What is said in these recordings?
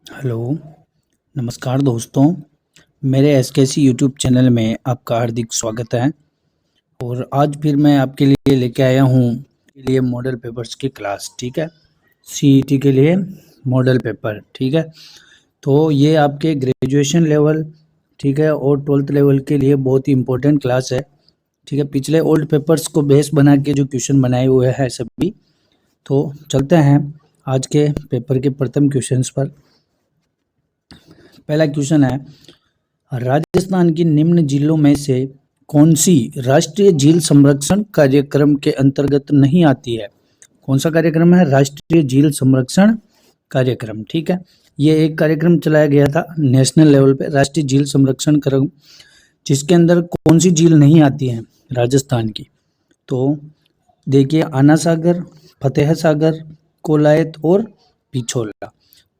Hello, नमस्कार दोस्तों। मेरे एसकेसी यूट्यूब चैनल में आपका हार्दिक स्वागत है। और आज फिर मैं आपके लिए लेके आया हूँ के लिए मॉडल पेपर्स की क्लास। ठीक है, सीईटी के लिए मॉडल पेपर। ठीक है, तो ये आपके ग्रेजुएशन लेवल, ठीक है, और 12th लेवल के लिए बहुत ही इम्पोर्टेंट क्लास है। ठीक है, पिछले ओल्ड पेपर्स को बेस बना के जो क्वेश्चन बनाए हुए हैं सभी। तो चलते हैं आज के पेपर के प्रथम क्वेश्चंस पर। पहला क्वेश्चन है, राजस्थान की निम्न जिलों में से कौन सी राष्ट्रीय झील संरक्षण कार्यक्रम के अंतर्गत नहीं आती है? कौन सा कार्यक्रम है? राष्ट्रीय झील संरक्षण कार्यक्रम। ठीक है, ये एक कार्यक्रम चलाया गया था नेशनल लेवल पे, राष्ट्रीय झील संरक्षण कार्यक्रम, जिसके अंदर कौन सी झील नहीं आती है राजस्थान की? तो देखिए, आना सागर, फतेह सागर, कोलायत और पिछोला।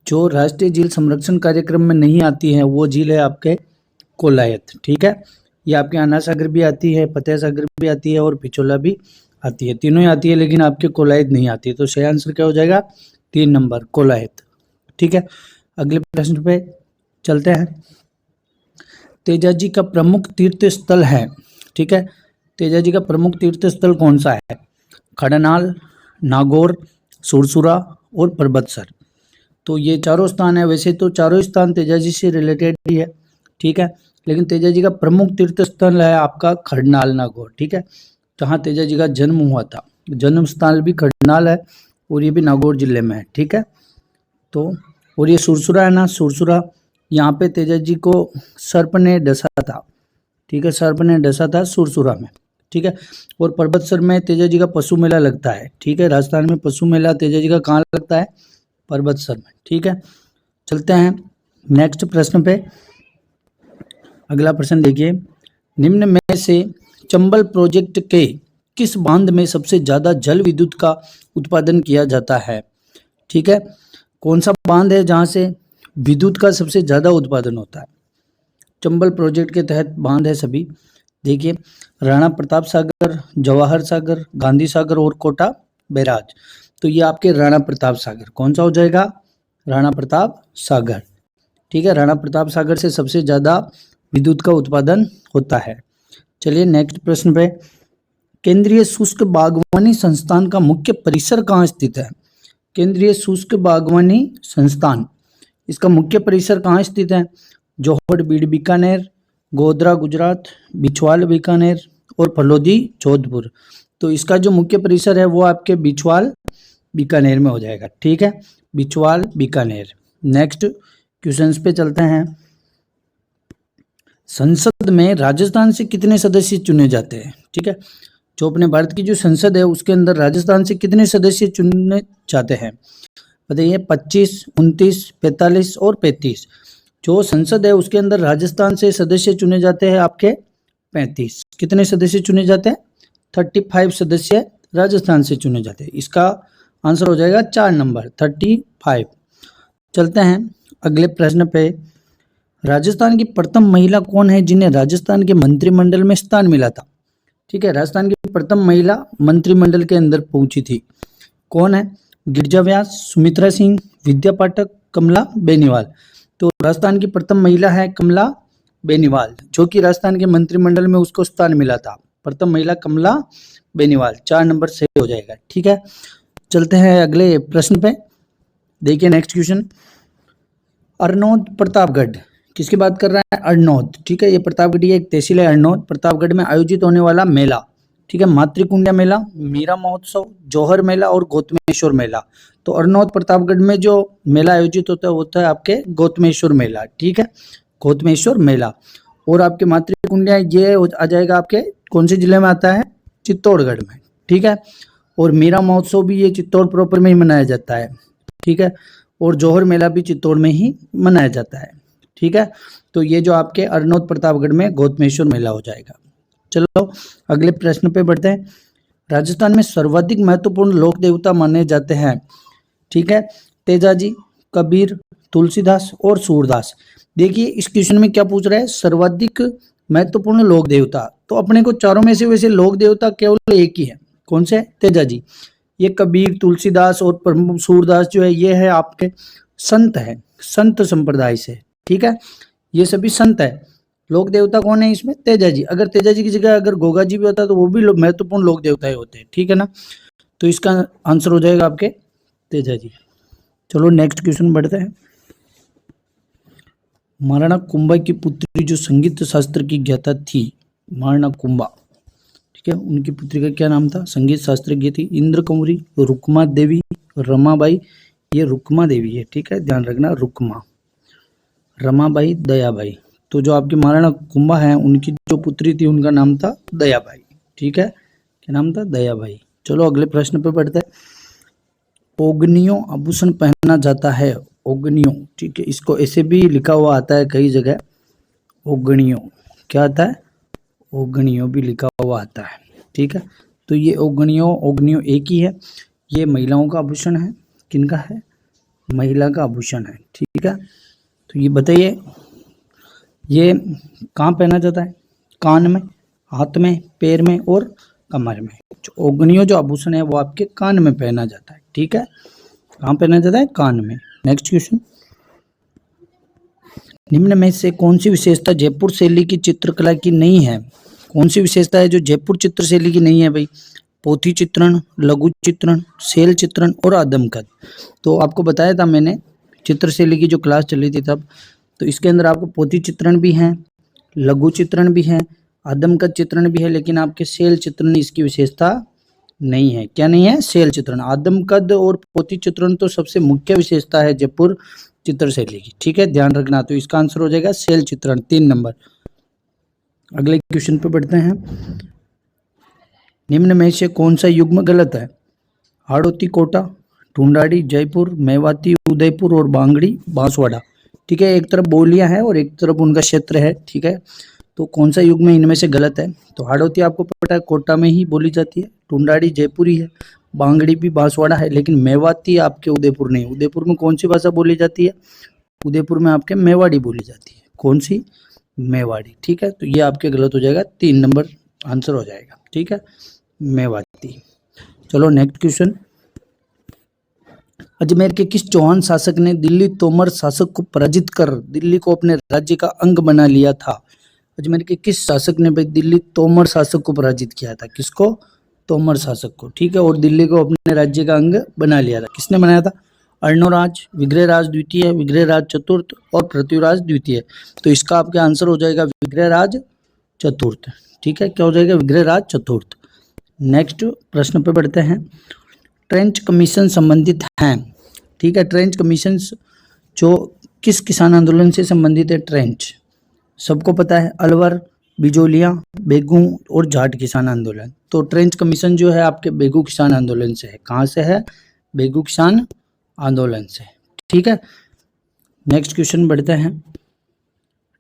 जो राष्ट्रीय झील संरक्षण कार्यक्रम में नहीं आती है वो झील है आपके कोलायत। ठीक है, ये आपके आना सागर भी आती है, फतेह सागर भी आती है और पिछोला भी आती है, तीनों ही आती है, लेकिन आपके कोलायत नहीं आती है। तो सही आंसर क्या हो जाएगा? 3 नंबर, कोलायत। ठीक है, अगले प्रश्न पे चलते हैं। तेजाजी का प्रमुख तीर्थ स्थल है, ठीक है, तेजाजी का प्रमुख तीर्थ स्थल कौन सा है? खड़नाल, नागौर, सुरसुरा और परबतसर। तो ये चारों स्थान है। वैसे तो चारों स्थान तेजाजी से रिलेटेड ही है, ठीक है, लेकिन तेजाजी का प्रमुख तीर्थ स्थल है आपका खड़नाल, नागौर। ठीक है, जहाँ तेजाजी का जन्म हुआ था, जन्म स्थल भी खड़नाल है और ये भी नागौर जिले में है। ठीक है, तो और ये सुरसुरा है ना, सुरसुरा, यहाँ पे तेजाजी को सर्प ने डसा था। ठीक है, सर्प ने डसा था सुरसुरा में। ठीक है, और परबतसर में तेजाजी का पशु मेला लगता है। ठीक है, राजस्थान में पशु मेला तेजाजी का कहाँ लगता है? परबतसर में। ठीक है, चलते हैं नेक्स्ट प्रश्न पे। अगला प्रश्न देखिए, निम्न में से चंबल प्रोजेक्ट के किस बांध में सबसे ज्यादा जल विद्युत का उत्पादन किया जाता है? ठीक है, कौन सा बांध है जहां से विद्युत का सबसे ज्यादा उत्पादन होता है? चंबल प्रोजेक्ट के तहत बांध है सभी। देखिए, राणा प्रताप सागर, जवाहर सागर, गांधी सागर और कोटा बैराज। तो ये आपके राणा प्रताप सागर, कौन सा हो जाएगा? राणा प्रताप सागर। ठीक है, राणा प्रताप सागर से सबसे ज्यादा विद्युत का उत्पादन होता है। चलिए नेक्स्ट प्रश्न पे। केंद्रीय शुष्क बागवानी संस्थान का मुख्य परिसर कहाँ स्थित है? केंद्रीय शुष्क बागवानी संस्थान, इसका मुख्य परिसर कहाँ स्थित है? जोहड़ बीड़ बीकानेर, गोधरा गुजरात, बिछवाल बीकानेर और फलोदी जोधपुर। तो इसका जो मुख्य परिसर है वो आपके बिछवाल बीकानेर में हो जाएगा। ठीक है, बिछवाल बीकानेर। नेक्स्ट क्वेश्चंस पे चलते हैं। संसद में राजस्थान से कितने सदस्य चुने जाते हैं? ठीक है, जो अपने भारत की जो संसद है उसके अंदर राजस्थान से कितने सदस्य चुने जाते हैं? बताइए, 25, 29, 45 और 35। जो संसद है उसके अंदर राजस्थान से सदस्य चुने जाते हैं आपके 35। कितने सदस्य चुने जाते हैं? 35 सदस्य राजस्थान से चुने जाते हैं। इसका आंसर हो जाएगा 4 नंबर, 35। चलते हैं अगले प्रश्न पे। राजस्थान की प्रथम महिला कौन है जिन्हें राजस्थान के मंत्रिमंडल में स्थान मिला था? ठीक है, राजस्थान की प्रथम महिला मंत्रिमंडल के अंदर पहुंची थी, कौन है? गिरिजा व्यास, सुमित्रा सिंह, विद्या पाठक, कमला बेनीवाल। तो राजस्थान की प्रथम महिला है कमला बेनीवाल, जो कि राजस्थान के मंत्रिमंडल में उसको स्थान मिला था। प्रथम महिला कमला बेनीवाल, 4 नंबर सही हो जाएगा। ठीक है, चलते हैं अगले प्रश्न पे। देखिए नेक्स्ट क्वेश्चन, अरनोद प्रतापगढ़, किसकी बात कर रहा है? अरनोद। ठीक है, ये प्रतापगढ़ एक तहसील है अरनोद। प्रतापगढ़ में आयोजित होने वाला मेला, ठीक है, मातृकुंडिया मेला, मीरा महोत्सव, जौहर मेला और गौतमेश्वर मेला। तो अरनोद प्रतापगढ़ में जो मेला आयोजित होता है आपके गौतमेश्वर मेला। ठीक है, गौतमेश्वर मेला। और आपके मातृकुंडिया ये आ जाएगा आपके कौन से जिले में आता है? चित्तौड़गढ़ में। ठीक है, और मीरा महोत्सव भी ये चित्तौड़ प्रॉपर में ही मनाया जाता है। ठीक है, और जौहर मेला भी चित्तौड़ में ही मनाया जाता है। ठीक है, तो ये जो आपके अरनोद प्रतापगढ़ में गौतमेश्वर मेला हो जाएगा। चलो अगले प्रश्न पे बढ़ते हैं। राजस्थान में सर्वाधिक महत्वपूर्ण लोक देवता माने जाते हैं, ठीक है, तेजाजी, कबीर, तुलसीदास और सूरदास। देखिए इस क्वेश्चन में क्या पूछ रहा है? सर्वाधिक महत्वपूर्ण लोक देवता। तो अपने को चारों में से वैसे लोक देवता केवल एक ही है, कौन से? तेजाजी। ये कबीर, तुलसीदास और सूरदास जो है ये है आपके संत है। संत संप्रदाय से, ठीक है, ये सभी संत है। लोक देवता कौन है इसमें? तेजा जी। अगर तेजा जी की जगह अगर गोगा जी भी होता तो वो भी महत्वपूर्ण लोक देवता ही होते हैं, ठीक है ना। तो इसका आंसर हो जाएगा आपके तेजा जी। चलो नेक्स्ट क्वेश्चन बढ़ते हैं। महाराणा कुंभा की पुत्री जो संगीत शास्त्र की ज्ञाता थी, महाराणा कुंभा, ठीक है, उनकी पुत्री का क्या नाम था? संगीत शास्त्र की थी। इंद्रकुंवरी, रुक्मा देवी, रमाबाई। ये रुक्मा देवी है, ठीक है, ध्यान रखना, रुक्मा। रमाबाई, दयाबाई। तो जो आपकी महाराणा कुंभा है उनकी जो पुत्री थी उनका नाम था दयाबाई, ठीक है, क्या नाम था? दयाबाई। चलो अगले प्रश्न पे बढ़ते हैं। ओगनियों आभूषण पहना जाता है, ओगनियों, ठीक है, इसको ऐसे भी लिखा हुआ आता है कई जगह, ओगनियों, क्या आता है? ओगनियों भी लिखा हुआ आता है, ठीक है। तो ये ओगनियों एक ही है। ये महिलाओं का आभूषण है। किनका है? महिला का आभूषण है, ठीक है। तो ये बताइए, ये कहाँ पहना जाता है? कान में, हाथ में, पैर में और कमर में। ओगनियों जो आभूषण है वो आपके कान में पहना जाता है, ठीक है। कहाँ पहना जाता है? कान में। नेक्स्ट क्वेश्चन, निम्न में से कौन सी विशेषता जयपुर शैली की चित्रकला की नहीं है? कौन सी विशेषता है जो जयपुर चित्र शैली की नहीं है भाई? पोथी चित्रण, लघु चित्रण, शैल चित्रण और आदमकद। तो आपको बताया था मैंने चित्र शैली की जो क्लास चली थी तब, तो इसके अंदर आपको पोथी चित्रण भी है, लघु चित्रण भी है, आदमकद चित्रण भी है, लेकिन आपके शैल चित्रण इसकी विशेषता नहीं है। क्या नहीं है? शैल चित्रण। आदमकद और पोथी चित्रण तो सबसे मुख्य विशेषता है जयपुर चित्र शैली की, ठीक है, ध्यान रखना। तो इसका आंसर हो जाएगा शैल चित्रण, 3 नंबर। अगले क्वेश्चन पे बढ़ते हैं। निम्न में से कौन सा युग्म गलत है? हाड़ौती कोटा, ढूंढाड़ी जयपुर, मेवाती उदयपुर और बांगड़ी बांसवाड़ा, ठीक है। एक तरफ बोलियां हैं और एक तरफ उनका क्षेत्र है, ठीक है। तो कौन सा युग्म इनमें से गलत है? तो हाड़ौती आपको पता है कोटा में ही बोली जाती है, ढूंढाड़ी जयपुरी है, बांगड़ी भी बांसवाड़ा है, लेकिन मेवाती आपके उदयपुर नहीं। उदयपुर में कौन सी भाषा बोली जाती है? उदयपुर में आपके मेवाड़ी बोली जाती है। कौन सी? मेवाड़ी, ठीक है। तो ये आपके गलत हो जाएगा, 3 नंबर आंसर हो जाएगा, ठीक है, मेवाती। चलो नेक्स्ट क्वेश्चन, अजमेर के किस चौहान शासक ने दिल्ली तोमर शासक को पराजित कर दिल्ली को अपने राज्य का अंग बना लिया था? अजमेर के किस शासक ने भाई दिल्ली तोमर शासक को पराजित किया था? किसको? तोमर शासक को, ठीक है, और दिल्ली को अपने राज्य का अंग बना लिया था। किसने बनाया था? अर्णोराज, विग्रहराज द्वितीय, विग्रहराज चतुर्थ और पृथ्वीराज द्वितीय। तो इसका आपका आंसर हो जाएगा विग्रहराज चतुर्थ, ठीक है, क्या हो जाएगा? विग्रहराज चतुर्थ। नेक्स्ट प्रश्न पे बढ़ते हैं। ट्रेंच कमीशन संबंधित हैं, ठीक है। ट्रेंच कमीशन जो किस किसान आंदोलन से संबंधित है? ट्रेंच सबको पता है, अलवर, बिजोलिया, बेगू और जाट किसान आंदोलन। तो ट्रेंच कमीशन जो है आपके बेगू किसान आंदोलन से है। कहाँ से है? बेगू किसान आंदोलन से, ठीक है। नेक्स्ट क्वेश्चन बढ़ते हैं।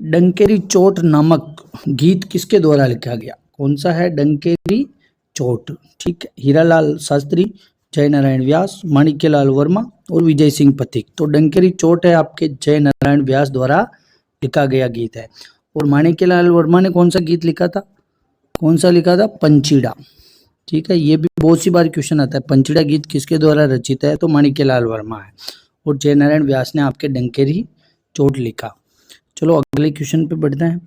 डंकेरी चोट नामक गीत किसके द्वारा लिखा गया? कौन सा है? डंकेरी चोट, ठीक है। हीरालाल शास्त्री, जय नारायण व्यास, माणिक्यलाल वर्मा और विजय सिंह पथिक। तो डंकेरी चोट है आपके जय नारायण व्यास द्वारा लिखा गया गीत है। और माणिक्यलाल वर्मा ने कौन सा गीत लिखा था? कौन सा लिखा था? पंचीड़ा, ठीक है। ये भी बहुत सी बार क्वेश्चन आता है, पंचीड़ा गीत किसके द्वारा रचित है? तो माणिक्यलाल वर्मा है। और जय नारायण व्यास ने आपके डंकेरी चोट लिखा। चलो अगले क्वेश्चन पे बढ़ते हैं।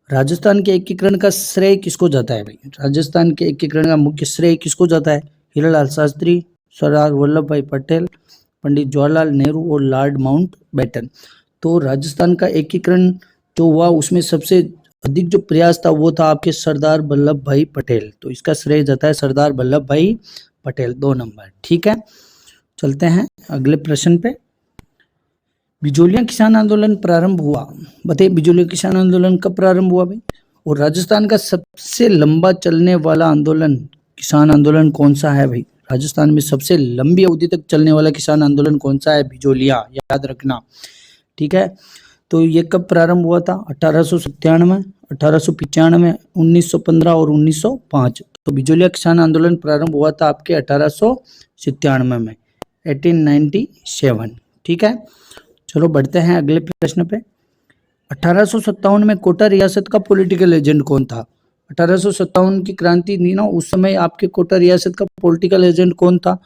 राजस्थान के एकीकरण का श्रेय किसको जाता है भाई? राजस्थान के एकीकरण का मुख्य श्रेय किसको जाता है? हीरालाल शास्त्री, सरदार वल्लभ भाई पटेल, पंडित जवाहरलाल नेहरू और लॉर्ड माउंटबेटन। तो राजस्थान का एकीकरण जो हुआ उसमें सबसे अधिक जो प्रयास था वो था आपके सरदार वल्लभ भाई पटेल। तो इसका श्रेय जाता है सरदार वल्लभ भाई पटेल, 2 नंबर, ठीक है। चलते हैं अगले प्रश्न पे। बिजोलिया किसान आंदोलन प्रारंभ हुआ, बताइए बिजोलिया किसान आंदोलन कब प्रारंभ हुआ भाई? और राजस्थान का सबसे लंबा चलने वाला आंदोलन किसान आंदोलन कौन सा है भाई? राजस्थान में सबसे लंबी अवधि तक चलने वाला किसान आंदोलन कौन सा है? बिजोलिया, याद रखना, ठीक है। तो ये कब प्रारंभ हुआ था? 1897, 1895, 1915 और 1905। तो बिजोलिया किसान आंदोलन प्रारंभ हुआ था आपके 1897 में, 1897, ठीक है। चलो बढ़ते हैं अगले प्रश्न पे। 1857 में कोटा रियासत का पॉलिटिकल एजेंट कौन था? 1857 की क्रांति थी ना, उस समय आपके कोटा रियासत का पॉलिटिकल एजेंट कौन था?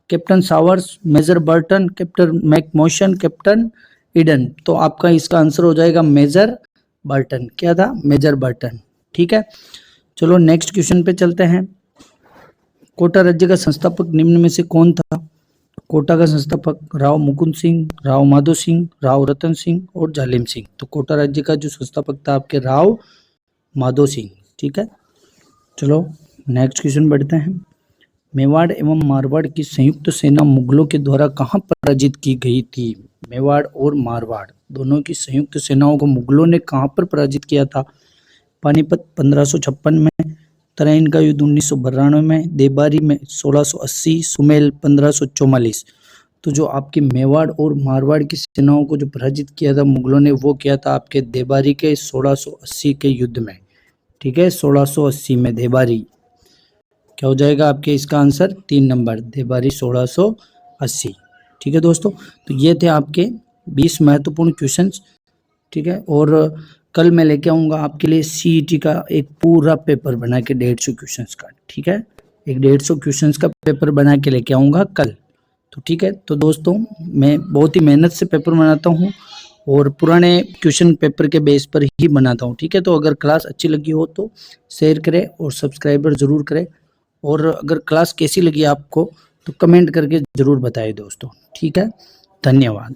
Captain Sawyers, major Burton, captain McMahon, captain Eden. तो आपका इसका आंसर हो जाएगा मेजर बर्टन। क्या था? Major Burton. ठीक है, चलो नेक्स्ट क्वेश्चन पे चलते हैं। कोटा राज्य का संस्थापक निम्न में से कौन था? कोटा का संस्थापक राव मुकुंद सिंह, राव माधो सिंह, राव रतन सिंह और जालिम सिंह। तो कोटा राज्य का जो संस्थापक था आपके राव माधो सिंह। ठीक है, चलो नेक्स्ट क्वेश्चन बढ़ते हैं। मेवाड़ एवं मारवाड़ की संयुक्त सेना मुगलों के द्वारा कहाँ पराजित की गई थी? मेवाड़ और मारवाड़ दोनों की संयुक्त सेनाओं को मुगलों ने कहाँ पर पराजित किया था? पानीपत 1556 में, तराइन का युद्ध 1992 में, देबारी में 1680, सुमेल 1544। तो जो आपकी मेवाड़ और मारवाड़ की सेनाओं को जो पराजित किया था मुगलों ने, वो किया था आपके देबारी के 1680 के युद्ध में। ठीक है, 1680 में देबारी। क्या हो जाएगा आपके इसका आंसर? 3 नंबर, देबारी 1680। ठीक है दोस्तों, तो ये थे आपके 20 महत्वपूर्ण क्वेश्चंस। ठीक है, और कल मैं लेके आऊँगा आपके लिए सीईटी का एक पूरा पेपर बना के 150 क्वेश्चंस का। ठीक है, एक 150 क्वेश्चंस का पेपर बना के लेके आऊँगा कल। तो ठीक है, तो दोस्तों मैं बहुत ही मेहनत से पेपर बनाता हूँ और पुराने क्वेश्चन पेपर के बेस पर ही बनाता हूँ। ठीक है, तो अगर क्लास अच्छी लगी हो तो शेयर करें और सब्सक्राइबर ज़रूर करें, और अगर क्लास कैसी लगी आपको तो कमेंट करके ज़रूर बताएं दोस्तों। ठीक है, धन्यवाद।